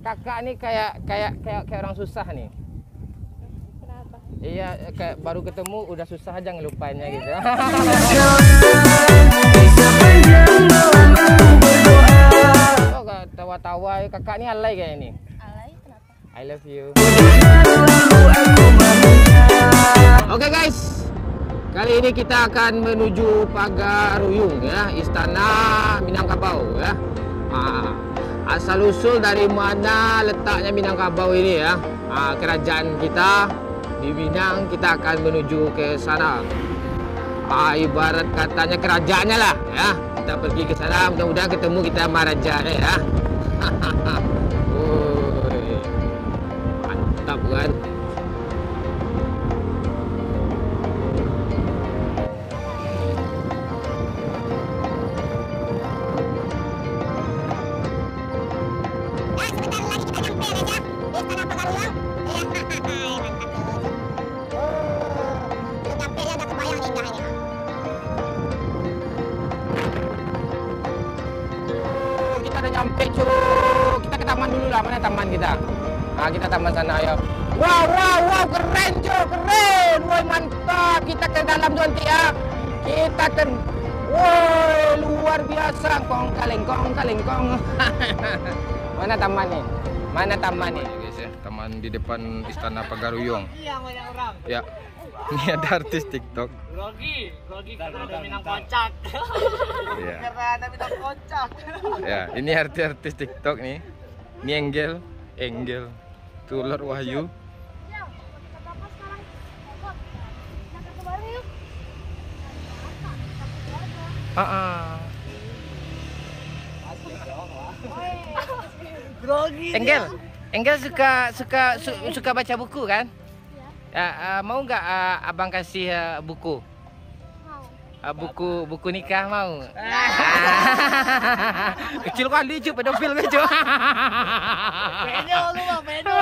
kakak nih kayak orang susah nih. Kenapa? Iya, kayak baru ketemu udah susah aja ngelupainnya gitu. Oh, tawa-tawa kakak nih alay kayak ini. Alay kenapa? I love you. Oke guys, kali ini kita akan menuju Pagaruyung ya, Istana Minangkabau ya. Asal usul dari mana letaknya Minangkabau ini ya, kerajaan kita di Minang, kita akan menuju ke sana. Ibarat katanya kerajaannya lah ya, kita pergi ke sana, mudah-mudahan ketemu kita marajanya ya. Woi, mantap kan. Sampai cuy, kita ke taman dulu lah. Mana taman kita? Kita taman sana ya. Wow, keren cuy, keren. Woi mantap. Kita ke dalam tuh nanti ya. Woi luar biasa. Kong kaleng kong. Mana taman nih? Mana taman nih? Guys ya, taman di depan Istana Pagaruyung. Iya, banyak orang. Ya. Ini ada artis TikTok. Grogi karena ada Minang kocak. Iya. Karena ada Minang kocak. Ya, ini artis TikTok nih. Ini Enggel, Tulor Wahyu. Grogi. Enggel suka baca buku kan? Ya, mau nggak abang kasih buku? Mau. Buku nikah mau? Kecil kali cuy, pedofil cuy. Pedo lu bang, pedo.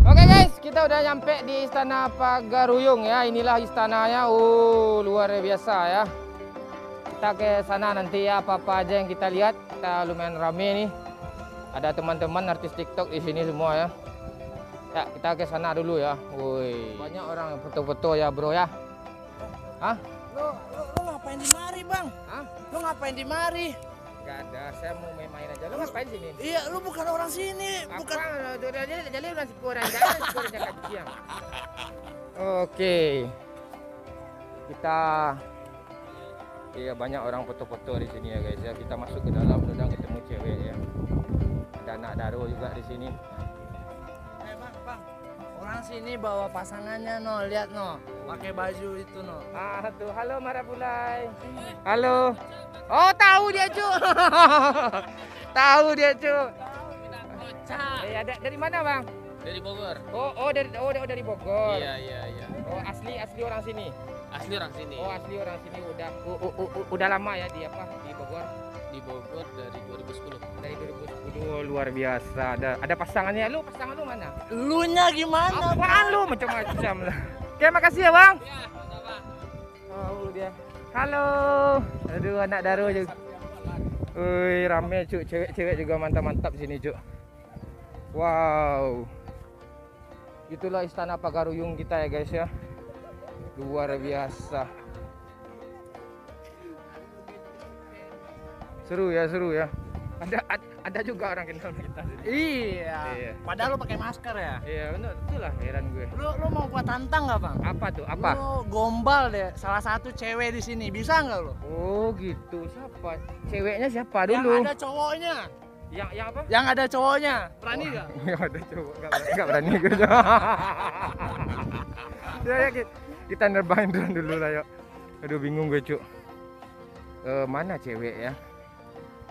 Oke guys, kita udah nyampe di Istana Pagaruyung ya. Inilah istananya. Luar biasa ya. Kita ke sana nanti ya, apa-apa aja yang kita lihat. Kita lumayan rame nih. Ada teman-teman artis TikTok di sini semua ya. Ya, kita ke sana dulu ya. Woi, banyak orang yang foto-foto ya, bro ya. Hah? Lu ngapain di mari, Bang? Hah? Lu ngapain di mari? Gak ada, saya mau main-main aja. Lu ngapain sini? Iya, lu bukan orang sini, bukan. Jadi orang kacang. Oke. Kita banyak orang foto-foto di sini ya guys ya. Kita masuk ke dalam, udah ketemu cewek ya. Ada anak Daro juga di sini. Bang. Orang sini bawa pasangannya no, lihat no. Pakai baju itu no. Tuh, halo Marabulai. Halo. Oh, tahu dia, cu. Tahu dia, cu. Iya, dari mana, Bang? Dari Bogor. Dari Bogor. Iya. Oh, asli orang sini. Asli orang sini. Oh, asli orang sini udah lama ya di Bogor. Di Bogor dari 2010. Dari 2010 luar biasa. Ada pasangannya. Pasangan lu mana? Lunya gimana? Apaan lu macam-macam lah. Oke, makasih ya, Bang. Iya, sama-sama. Oh, dia. Halo. Aduh, anak Daro juga. Wih, rame cuk, cewek-cewek juga mantap-mantap sini, cuk. Wow. Itulah Istana Pagaruyung kita ya, guys ya. Luar biasa. Seru ya. Ada juga orang kenal kita sini. Iya. Padahal lu pakai masker ya. Iya, benar, itulah heran gue. Lu mau gua tantang nggak, Bang? Apa tuh? Apa? Lu gombal deh salah satu cewek di sini. Bisa nggak lu? Oh, gitu. Siapa? Ceweknya siapa dulu? Yang ada cowoknya. Yang apa? Yang ada cowoknya. Berani nggak? Yang ada cowok. Enggak berani gue. Ya, kita nerbangin drone dulu lah, yuk. Aduh, bingung gue, Cuk. Mana cewek ya?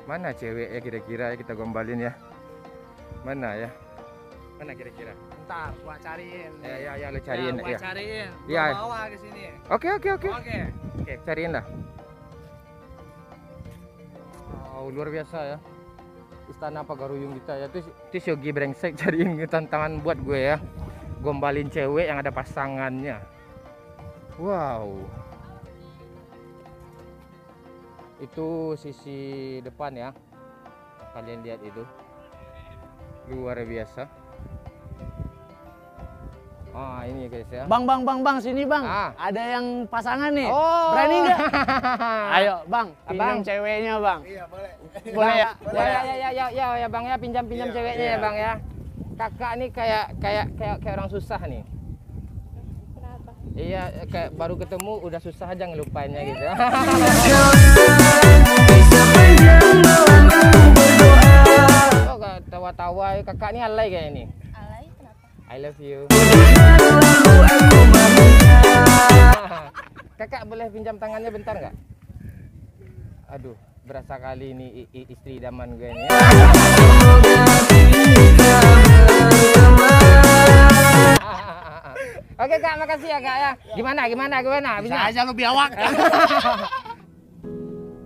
Mana cewek ya kira-kira ya, kita gombalin ya. Mana ya? Mana kira-kira? Ntar gua cariin. Ya, lu cariin Gua ya. cariin. Ya. Gua bawa ke sini. Oke. Oke. Oke, cariin lah. Wow, luar biasa ya. Istana Pagaruyung kita ya. Terus Yogi brengsek cariin tantangan buat gue ya. Gombalin cewek yang ada pasangannya. Wow. Itu sisi depan ya. Kalian lihat itu. Luar biasa. Ah, ini guys ya. Bang, sini bang. Ah. Ada yang pasangan nih. Oh. Berani nggak? Ayo bang, pinjam Abang. ceweknya bang. Iya, boleh. Boleh ya? Ya bang ya, pinjam Iya, ceweknya iya. ya bang ya. Kakak nih kayak orang susah nih. Kenapa? Iya, kayak baru ketemu udah susah aja ngelupainnya gitu. Oh, tawa-tawa kakak nih alay kayak ini. Alay kenapa? I love you. Kakak boleh pinjam tangannya bentar nggak? Aduh, berasa kali ini istri idaman gue ini. Oke kak, makasih ya kak ya. Gimana? Bisa aja lu biawak.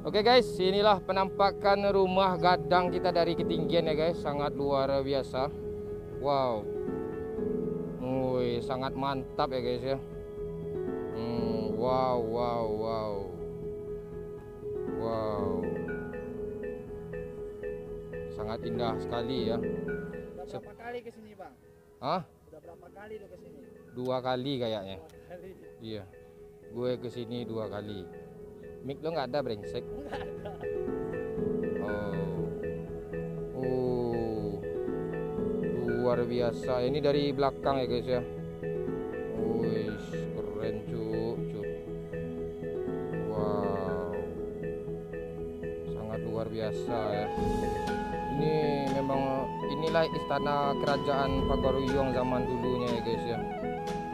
Oke guys, inilah penampakan rumah gadang kita dari ketinggian ya guys, sangat luar biasa. Wow, wih, sangat mantap ya guys ya. Wow. Sangat indah sekali ya. Udah berapa kali ke sini, Bang? Hah? Udah berapa kali lu ke sini? 2 kali kayaknya. Iya, gue kesini 2 kali. Mic lo nggak ada brengsek. Oh, luar biasa. Ini dari belakang ya guys ya. Wih, keren cuk. Wow, sangat luar biasa ya. Ini memang inilah istana kerajaan Pagaruyung zaman dulunya ya guys ya.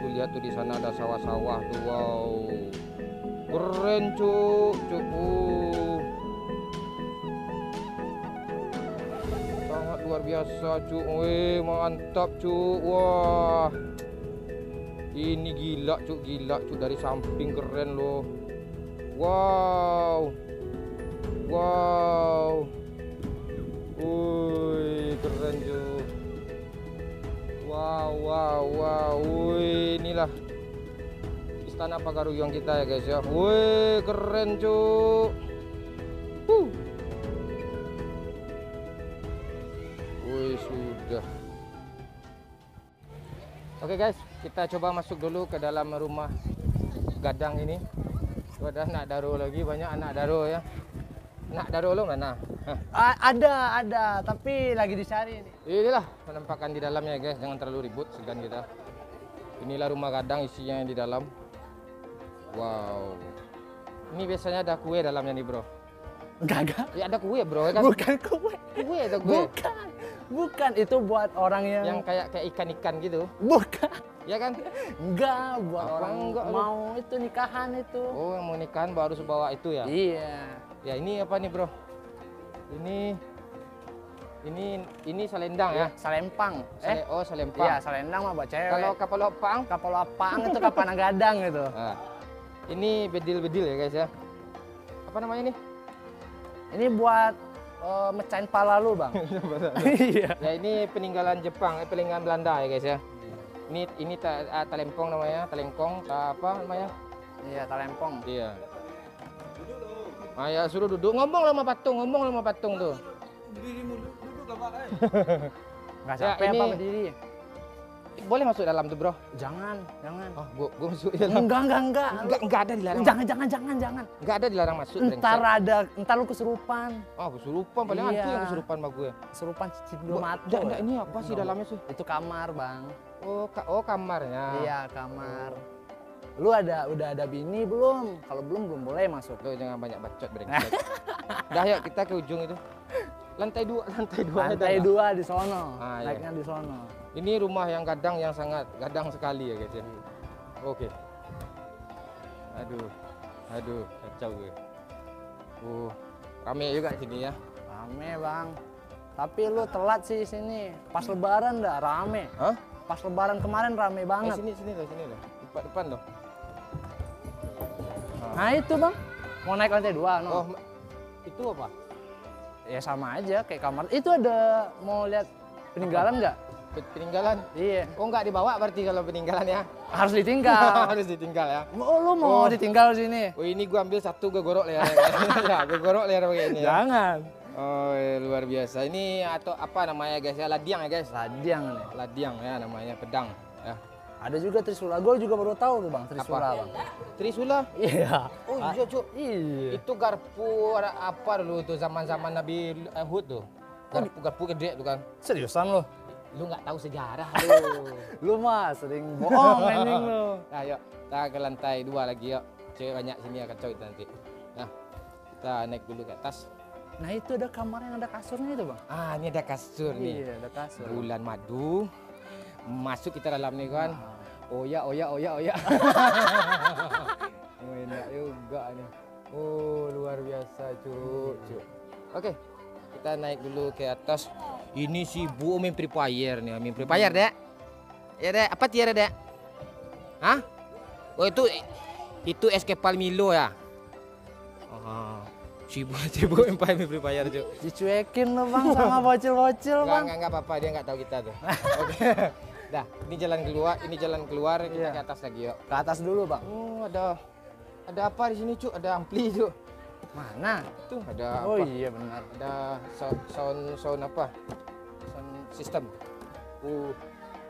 Tuh lihat tuh di sana ada sawah-sawah tuh. Wow. Keren cuk. Sangat luar biasa cuk. Wih, mantap cuk. Wah. Ini gila cuk dari samping keren loh. Wow. Wih, keren cuk. Wow. Wih, inilah Istana Pagaruyung kita ya guys ya. Wih, keren cuk. Wih, sudah. Oke guys, kita coba masuk dulu ke dalam rumah gadang ini. Ada anak daro lagi, banyak anak daro ya. Anak daro lo mana? Ada, tapi lagi dicari nih. Inilah penampakan di dalamnya guys, jangan terlalu ribut, segan kita. Inilah rumah gadang isinya yang di dalam. Wow. Ini biasanya ada kue dalamnya nih, bro. Enggak. Ya ada kue, bro, ya kan? Bukan kue. Kue ada kue. Bukan, itu buat orang Yang kayak ikan-ikan gitu. Bukan. Ya kan? Enggak, buat Apa orang enggak, lu? mau itu nikahan itu. Oh, yang mau nikahan baru bawa itu ya? Iya. Ya, ini apa nih, bro? Ini selendang ya? Salempang. Oh, selempang. Iya, salendang mah buat cewek. Kalau kapal opang? kapal lapang itu kapan gadang gitu. Nah, ini bedil-bedil ya guys ya. Apa namanya nih? Ini buat mecahin pala lu, Bang. Iya. Ya ini peninggalan Jepang, peninggalan Belanda ya guys ya. Ini talempong namanya, talengkong, apa namanya? Iya, talempong. Iya. Ya suruh duduk, ngomong sama patung tuh. Enggak Ya, capek ini- apa berdiri? Boleh masuk dalam tuh, bro? Jangan. Oh, gua masuk di dalam. Enggak. Ada dilarang. Jangan. Enggak ada dilarang masuk. Entar lu kesurupan. Oh, kesurupan paling Iya. hantu yang kesurupan sama gue. Kesurupan cicit belum mati. Enggak, ini apa sih dalamnya sih? Itu kamar, Bang. Oh, kamarnya. Iya, kamar. Lu udah ada bini belum? Kalau belum boleh masuk. Lo jangan banyak bacot brengsek. Dah yuk kita ke ujung itu. Lantai 2. Lantai 2 di sono. Ah, iya. Naiknya di sono. Ini rumah yang gadang yang sangat gadang sekali ya guys ya. Oke. Aduh, kacau gue. Rame juga di sini ya. Rame, Bang. Tapi lu telat sih sini. Pas lebaran dah rame. Hah? Pas lebaran kemarin rame banget. Sini loh. Depan loh. Nah, itu, Bang. Mau naik lantai 2, no. Oh, itu apa? Ya sama aja kayak kamar. Itu ada mau lihat peninggalan nggak? Peninggalan? Iya. Oh, nggak dibawa berarti kalau peninggalan ya? Harus ditinggal. Harus ditinggal ya. Oh, lu mau ditinggal sini? Oh, ini gua ambil satu, gua gorok leher. Ya, gua gorok leher begini ya. Jangan. Oh, luar biasa. Ini atau apa namanya guys ya? Ladiang ya guys. Ladiang nih. Ladiang ya namanya, pedang ya. Ada juga Trisula. Gue juga baru tahu tuh bang, Trisula Apa? bang. Trisula. Iya. Oh iya cuk. Iya. Itu garpu apa dulu tuh zaman-zaman Nabi Hud tuh. Garpu gede tuh kan. Seriusan lo? Lu nggak tahu sejarah lu. Lu mah sering bohong anjing lu. Nah, yuk kita ke lantai 2 lagi yuk. Cewek banyak sini akan kacau itu nanti. Nah, kita naik dulu ke atas. Nah itu ada kamar yang ada kasurnya itu bang. Ah, ini ada kasur nih. Iya ada kasur. Bulan madu. Masuk kita dalam nih kan. Oh ya. Oh enak juga nih. Oh luar biasa cuk. Oke, kita naik dulu ke atas. Ini si Bu main Free Fire nih, main Free Fire dek. Ya dek, apa tiara dek? Hah? Oh itu Escape Milo ya. Oh, si Bu main Free Fire cuk. Dicuekin lo bang sama bocil-bocil bang. Enggak apa-apa, dia nggak tahu kita tuh. Oke. Dah, ini jalan keluar, kita Iya. ke atas lagi yuk. Ke atas dulu bang. Oh, ada apa di sini, Cuk? Ada ampli, Cuk. Mana? Tuh, ada Oh apa? iya benar. Ada sound apa? Sound system. Oh,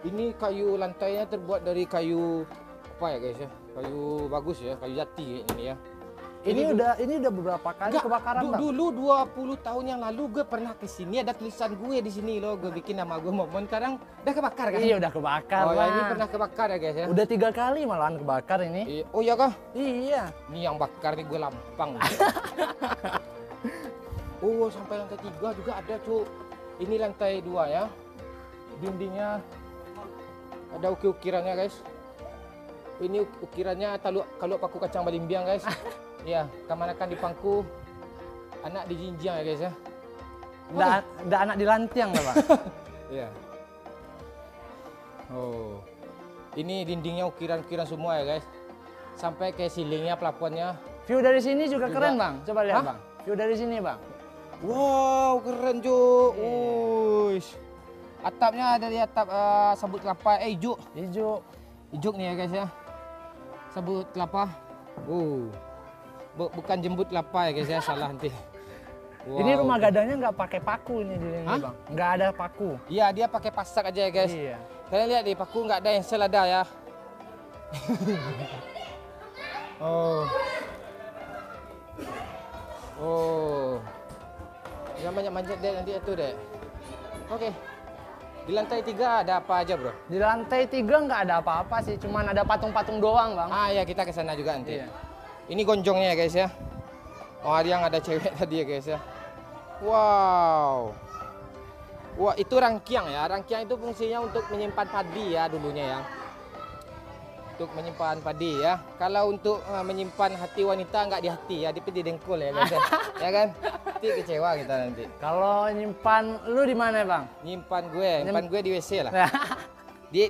ini kayu lantainya terbuat dari kayu apa ya, guys ya? Kayu bagus ya, kayu jati ini ya. Ini udah beberapa kali Enggak, kebakaran bang. dulu 20 tahun yang lalu gue pernah ke sini, ada tulisan gue di sini loh, gue bikin nama gue Momon. Sekarang udah kebakar kan? Iya udah kebakar Oh, ya, bang. ini pernah kebakar ya, guys ya? Udah 3 kali malahan kebakar ini. Oh iya kah? Iya. Ini yang bakar nih gue lampang. Oh, sampai lantai 3 juga ada, Cuk. Ini lantai 2 ya. Dindingnya ada ukir-ukirannya, guys. Ini ukirannya kalau paku kacang balimbiang, guys. Iya, kamanakan di pangku, anak di jinjang ya, guys ya. Nggak anak di lantiang lah bang. Iya. Oh. Ini dindingnya ukiran-ukiran semua ya, guys. Sampai ke ceilingnya, plafonnya. View dari sini juga keren bang. Coba lihat Hah? bang. View dari sini bang. Wow, keren, Cuk. Wush. Atapnya dari atap sabut kelapa, ijuk. Hijau. Ijuk nih ya, guys ya. Sabut kelapa. Bukan jembut kelapa ya, guys ya, salah nanti. Wow. Ini rumah gadangnya nggak pakai paku ini di sini Hah? bang. Nggak ada paku. Iya, dia pakai pasak aja ya, guys. Iya. Kalian lihat di paku nggak ada, yang selada ya. Oh. Jangan banyak manjat deh nanti itu deh. Oke. Di lantai 3 ada apa aja, Bro? Di lantai 3 nggak ada apa-apa sih. Cuman ada patung-patung doang bang. Ah ya, kita ke sana juga nanti. Iya. Ini gonjongnya ya, guys ya. Oh, ada yang ada cewek tadi ya, guys ya. Wow. Wah, itu rangkiang ya. Rangkiang itu fungsinya untuk menyimpan padi ya dulunya ya. Untuk menyimpan padi ya. Kalau untuk menyimpan hati wanita nggak di hati ya, di dengkul ya, guys ya. Ya kan? Nanti kecewa kita nanti. Kalau nyimpan lu di mana bang? Nyimpan gue di WC lah. Di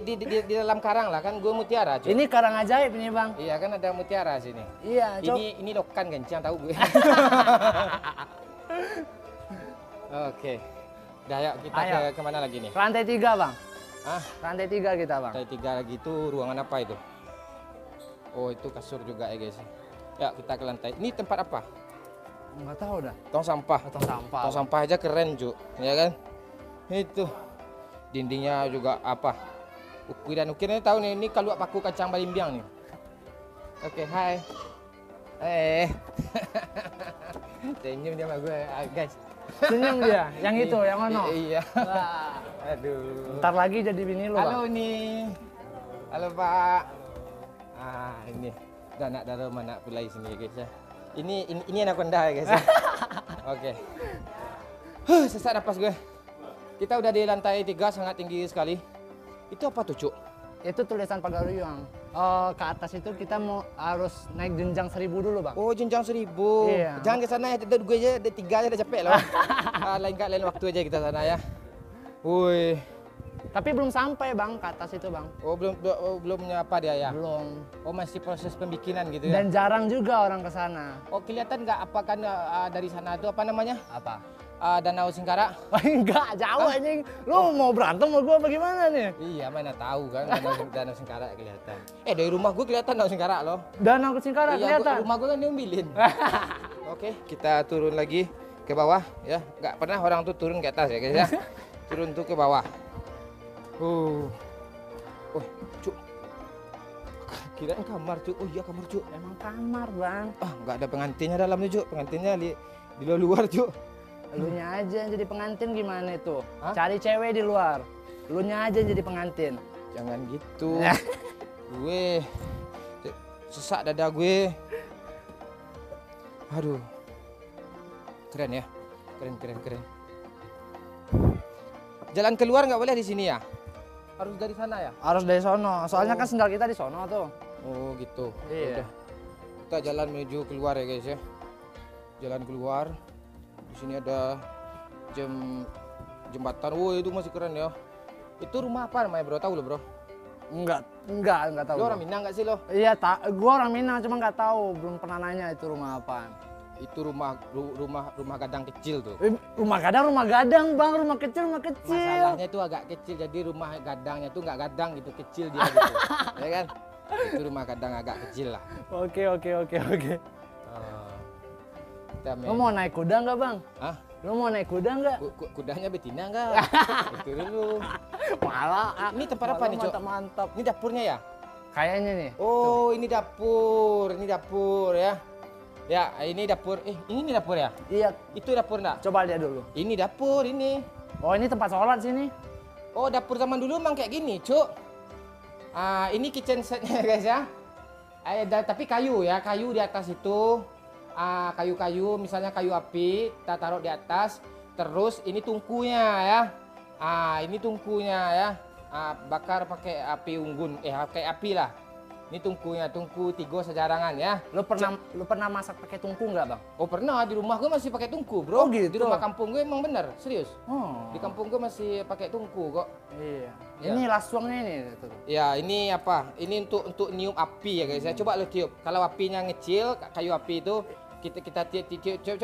dalam karang lah, kan gue mutiara, cuy. Ini karang ajaib ini bang. Iya, kan ada mutiara sini. Iya. Ini lokan kencang tahu gue. Oke. Dah, yuk kita Ayo. ke kemana lagi nih? Ke lantai 3 bang. Ah, Lantai 3 kita bang. lantai 3 lagi itu ruangan apa itu? Oh, itu kasur juga ya, guys. Ya, kita ke lantai. Ini tempat apa? Nggak tahu dah. Tong sampah. Tong sampah. Tong sampah aja keren, Cuk. Ya kan? Itu. Dindingnya juga apa? Ukiran-ukirannya tahu nih, ini kalau paku kacang balimbiang nih. Oke, hai. Senyum dia sama gue, guys. Senyum dia. Yang itu, yang mana? Iya. Wah. Aduh. Ntar lagi jadi bini lu Halo bang. nih. Halo Pak. Ah, ini. Udah anak dari mana pula di sini, guys ya. Ini anaconda ya, guys ya. Oke. Sesak napas gue. Kita udah di lantai 3, sangat tinggi sekali. Itu apa tuh, Cuk? Itu tulisan Pagaruyung. Ke atas itu kita harus naik jenjang 1000 dulu bang. Oh, jenjang 1000. Iya. Jangan ke sana ya, gue aja ada 3 aja udah capek loh. Lain waktu aja kita sana ya. Woi. Tapi belum sampai bang ke atas itu bang. Oh, belum nyapa dia ya. Belum. Oh, masih proses pembikinan gitu ya. Dan jarang juga orang ke sana. Oh, kelihatan nggak apa kan dari sana itu apa namanya? Apa? Danau Singkara. Enggak, jauh anjing. Lu mau berantem sama gua apa gimana nih? Iya, mana tahu kan Danau Singkara kelihatan. Dari rumah gue kelihatan Danau Singkara loh. Danau Singkara Iya, kelihatan. rumah gue kan diambilin. Oke, kita turun lagi. ke bawah ya. Nggak pernah orang tuh turun ke atas ya guys ya. Turun tuh ke bawah. Oh, Cuk. Kirain kamar, Cuk. Oh iya kamar, Cuk. Emang kamar, Bang. Ah, nggak ada pengantinnya dalam nih, Cuk. Pengantinnya di luar, Cuk. Elunya aja yang jadi pengantin gimana itu? Hah? Cari cewek di luar. Elunya aja yang jadi pengantin. Jangan gitu. Gue sesak dada gue. Aduh. Keren ya. Keren. Jalan keluar nggak boleh di sini ya? Harus dari sana ya? Harus dari sono. Soalnya Oh. kan sendal kita di sono tuh. Oh gitu. Iya. Udah. Kita jalan menuju keluar ya guys ya. Jalan keluar. Di sini ada jembatan. Wow itu masih keren ya. Itu rumah apa namanya bro? Tahu lo bro? Enggak tahu. Lo orang Minang nggak sih lo? Iya, gua orang Minang cuma nggak tahu, belum pernah nanya itu rumah apaan. Itu rumah gadang kecil tuh. Rumah gadang, Bang, rumah kecil. Masalahnya itu agak kecil, jadi rumah gadangnya tuh nggak gadang gitu, kecil dia gitu. Ya kan? Itu rumah gadang agak kecil lah. Oke. Kita Lo mau naik kuda nggak, Bang? Hah? Lo mau naik kuda nggak? Kudanya betina nggak? Itu dulu. Malah. Ini tempat apa nih, Cok? Mantap. Ini dapurnya ya? Kayaknya nih. Oh, ini dapur ya. Ya, ini dapur. Ini dapur ya? Iya, Itu dapur enggak? coba lihat dulu. Ini dapur ini. Oh, ini tempat sholat sini. Oh, dapur zaman dulu emang kayak gini, Cuk. Ini kitchen setnya guys ya. Tapi kayu ya, kayu di atas itu. Kayu-kayu, misalnya kayu api, kita taruh di atas. Terus ini tungkunya ya. Ini tungkunya ya. Bakar pakai api unggun, pakai api lah. Ini tungku tigo sejarangan ya. Lo pernah masak pakai tungku nggak, Bang? Oh pernah, di rumah gue masih pakai tungku bro. Oh, gitu? Di rumah kampung gue emang bener, serius. Oh. Di kampung gue masih pakai tungku kok. Iya. Ya. Ini lasungnya ini. Tuh. Ya ini apa? Ini untuk niup api ya guys ya. Coba lo tiup. Kalau apinya ngecil, kayu api itu kita tiup.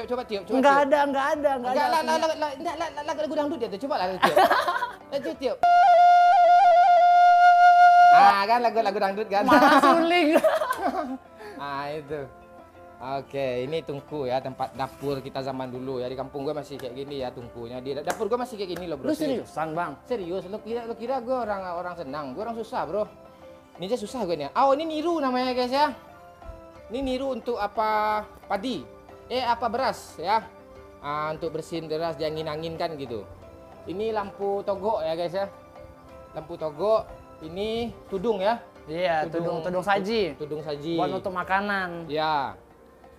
Coba tiup. Enggak ada. Enggak lah, lagu dangdut dia tuh. Coba lah tiup. Tiup. Kan lagu dangdut kan. Malah suling. Itu. Oke, ini tungku ya, tempat dapur kita zaman dulu ya. Di kampung gue masih kayak gini ya tungkunya. Di dapur gue masih kayak gini loh, bro. Lu seriusan, Bang? Serius, lo kira gue orang senang. Gue orang susah, bro. Ini aja susah gue nih. Oh, ini niru namanya, guys ya. Ini niru untuk apa? Padi. Apa beras ya. Untuk bersihin beras diangin-angin kan gitu. Ini lampu togok ya, guys ya. Lampu togok. Ini tudung ya. Iya, tudung saji. Tudung saji. Buat untuk makanan. Ya.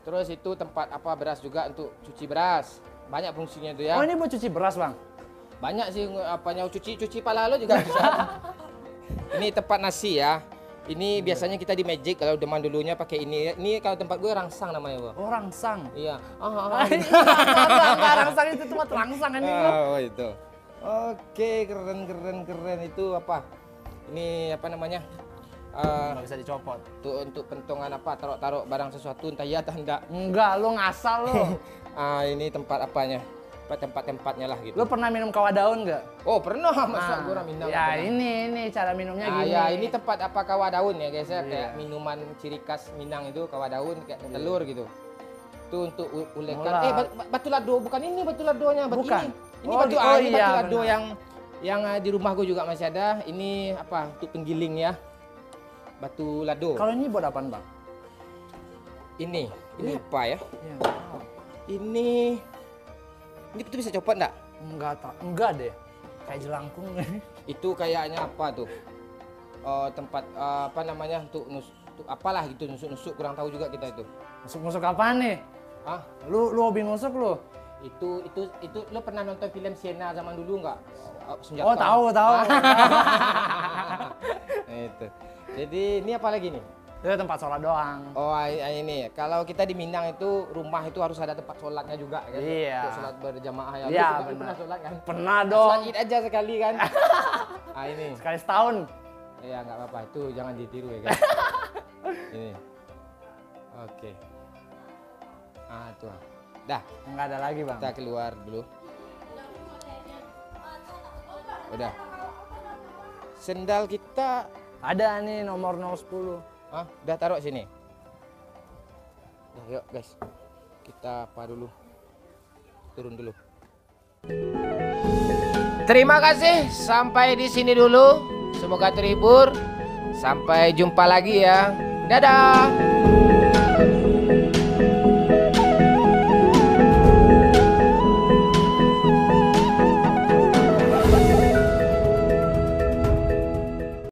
Terus itu tempat apa beras juga untuk cuci beras. Banyak fungsinya itu ya. Oh, ini buat cuci beras, Bang? Banyak sih apanya cuci pala lo juga bisa. Ini tempat nasi ya. Ini biasanya kita di Magic kalau zaman dulunya pakai ini. Ini kalau tempat gue rangsang namanya, Bang. Oh, rangsang. Iya. Enggak, rangsang itu cuma rangsang ini, Bro. Oh, itu. Oke, keren itu apa? Ini apa namanya? Nggak bisa dicopot. Untuk pentongan apa? Taruh barang sesuatu entah iya atau enggak. Enggak, lu ngasal lu. Ini tempat apanya? Tempat-tempatnya lah gitu. Lu pernah minum kawah daun nggak? Oh pernah, masa gue orang Minang. Ya ini cara minumnya gini. Ya ini tempat apa kawah daun ya guys ya, Iya. kayak minuman ciri khas Minang itu kawah daun kayak telur gitu. Itu untuk ulekan. Mulai. Batu lado bukan ini batu ladonya, Bukan. Ini Oh, batu oh ini iya, batu lado benar. yang di rumah gue juga masih ada. Ini apa untuk penggiling ya. Batu lado. Kalau ini buat apaan, Bang? Ini apa ya? Iya. Ini itu bisa copot enggak? Enggak deh. Kayak jelangkung. Itu kayaknya apa tuh? Tempat apa namanya untuk apalah gitu nusuk-nusuk kurang tahu juga kita itu. Musuk-musuk apaan nih? Ah, Lu hobi musuk lu? itu lo pernah nonton film Siena zaman dulu nggak? Senjata. Oh, tahu. Itu. Jadi ini apa lagi nih? Itu tempat sholat doang. Oh ini kalau kita di Minang itu rumah itu harus ada tempat sholatnya juga kan? Iya. Untuk sholat berjamaah ya. Iya, Lu benar. pernah sholat kan? Pernah dong. Sholat Id aja sekali kan? Ini. Sekali setahun. Ya nggak apa-apa itu jangan ditiru ya guys. Ini. Oke. Tuh. Dah. Enggak ada lagi, Bang. Kita keluar dulu. Udah. Sendal kita Ada nih nomor 010. udah taruh sini. Nah, yuk guys. Kita apa dulu? turun dulu. Terima kasih, sampai di sini dulu. Semoga terhibur. Sampai jumpa lagi ya. Dadah.